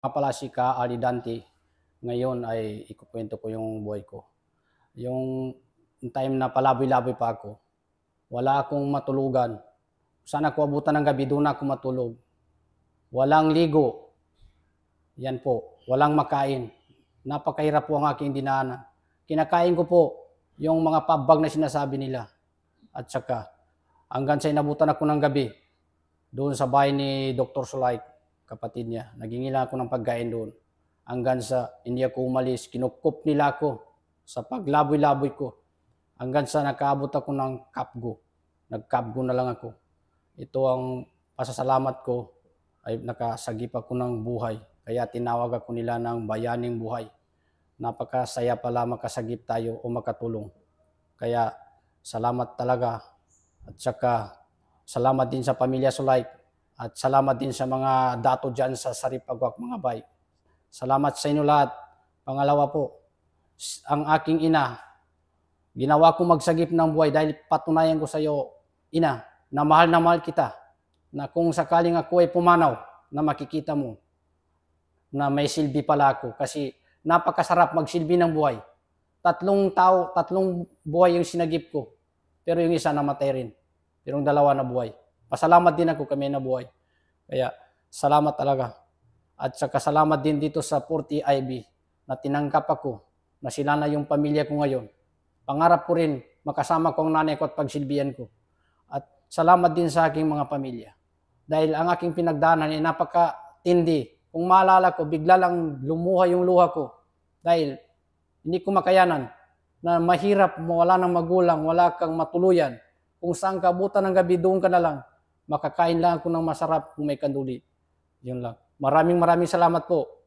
Nga pala si Ka Alidante. Ngayon ay ikukuwento ko yung buhay ko. Yung time na palaboy-laboy pa ako, wala akong matulugan. Saan ako abutan ng gabi, doon ako matulog. Walang ligo. Yan po, walang makain. Napakahirap po ang aking dinaanan. Kinakain ko po yung mga pabag na sinasabi nila. At saka, hanggang sa inabutan ako ng gabi, doon sa bahay ni Dr. Sulay, kapatid niya. Nagingila ako ng pagkain doon. Hanggang sa hindi ako umalis, kinukup nila ako sa paglaboy-laboy ko. Hanggang sa nakaabot ako ng kapgo. Nagkapgo na lang ako. Ito ang pasasalamat ko ay nakasagip ako ng buhay. Kaya tinawag ako nila ng bayaning buhay. Napakasaya pala makasagip tayo o makatulong. Kaya salamat talaga. At saka salamat din sa pamilya Sulay. At salamat din sa mga dato dyan sa Saripagwak, mga bay. Salamat sa inyo lahat. Pangalawa po, ang aking ina, ginawa ko magsagip ng buhay dahil patunayan ko sa iyo, ina, na mahal kita. Na kung sakaling ako ay pumanaw, na makikita mo na may silbi pala ako. Kasi napakasarap magsilbi ng buhay. Tatlong buhay yung sinagip ko. Pero yung isa namatay rin. Pero yung dalawa na buhay. Pasalamat din ako kami na buhay. Kaya salamat talaga. At saka salamat din dito sa 40 IB na tinanggap ako, na sila na yung pamilya ko ngayon. Pangarap ko rin makasama ko ang nanay ko at pagsilbihan ko. At salamat din sa aking mga pamilya. Dahil ang aking pinagdaanan ay napakatindi. Kung maalala ko, bigla lang lumuha yung luha ko. Dahil hindi ko makayanan na mahirap, wala ng magulang, wala kang matuluyan. Kung saan ka abutan ng gabi, doon ka na lang. Makakain lang ako ng masarap kung may kanduli. Yun lang. Maraming salamat po.